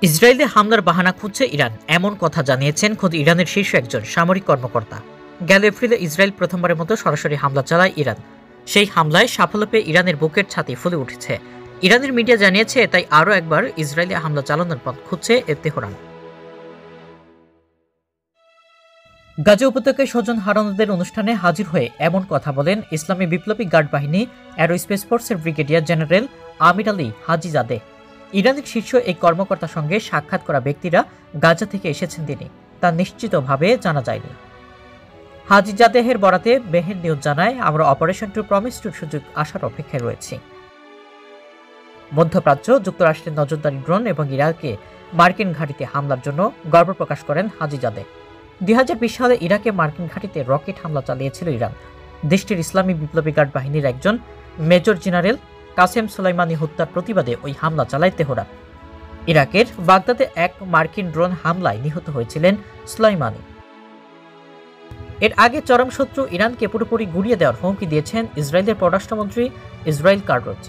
ইসরায়েলে হামলার বাহানা খুঁজছে ইরান, এমন কথা জানিয়েছেন খোদ ইরানের শীর্ষ একজন সামরিক কর্মকর্তা। গেল এপ্রিলে ইসরায়েল প্রথমবারের মতো সরাসরি হামলা চালায় ইরান। সেই হামলায় সাফল্য পেয়ে ইরানের বুকের ছাতি ফুলে উঠেছে। ইরানের মিডিয়া জানিয়েছে, তাই আরও একবার ইসরায়েলে হামলা চালানোর পথ খুঁজছে তেহরান। গাজা উপত্যকায় স্বজন হারানোদের অনুষ্ঠানে হাজির হয়ে এমন কথা বলেন ইসলামী বিপ্লবী গার্ড বাহিনী অ্যারোস্পেস ফোর্সের ব্রিগেডিয়ার জেনারেল আমির আলী হাজিজাদে। ইরানের শীর্ষ এই কর্মকর্তার সঙ্গে সাক্ষাৎ করা ব্যক্তিরা গাজা থেকে এসেছেন তিনি, তা নিশ্চিতভাবে জানা যায়নি। হাজিজাদেহের বরাতে বেহের নিউজ জানায়, আমরা অপারেশন টু প্রমিস টুর সুযোগ আসার অপেক্ষায় রয়েছি। মধ্যপ্রাচ্য, যুক্তরাষ্ট্রের নজরদারি ড্রোন এবং ইরাকে মার্কিন ঘাঁটিতে হামলার জন্য গর্ব প্রকাশ করেন হাজিজাদে। 2020 সালে ইরাকে মার্কিন ঘাঁটিতে রকেট হামলা চালিয়েছিল ইরান। দেশটির ইসলামী বিপ্লবী গার্ড বাহিনীর একজন মেজর জেনারেল কাসেম সুলাইমানি হত্যার প্রতিবাদে ওই হামলা চালায় তেহরান। ইরাকের বাগদাদে এক মার্কিন ড্রোন হামলায় নিহত হয়েছিলেন সুলাইমানি। এর আগে চরম শত্রু ইরানকে পুরোপুরি গুড়িয়ে দেওয়ার হুমকি দিয়েছেন ইসরায়েলের পররাষ্ট্রমন্ত্রী ইসরায়েল কাটজ।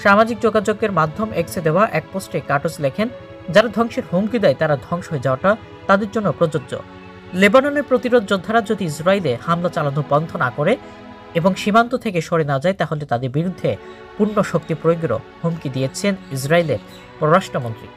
সামাজিক যোগাযোগের মাধ্যম এক্সে দেওয়া এক পোস্টে কাটজ লেখেন, যারা ধ্বংসের হুমকি দেয় তারা ধ্বংস হয়ে যাওয়াটা তাদের জন্য প্রযোজ্য। লেবাননের প্রতিরোধ যোদ্ধারা যদি ইসরায়েলে হামলা চালানো বন্ধ না করে এবং সীমান্ত থেকে সরে না যায়, তাহলে তাদের বিরুদ্ধে পূর্ণ শক্তি প্রয়োগেরও হুমকি দিয়েছেন ইসরায়েলের পররাষ্ট্রমন্ত্রী।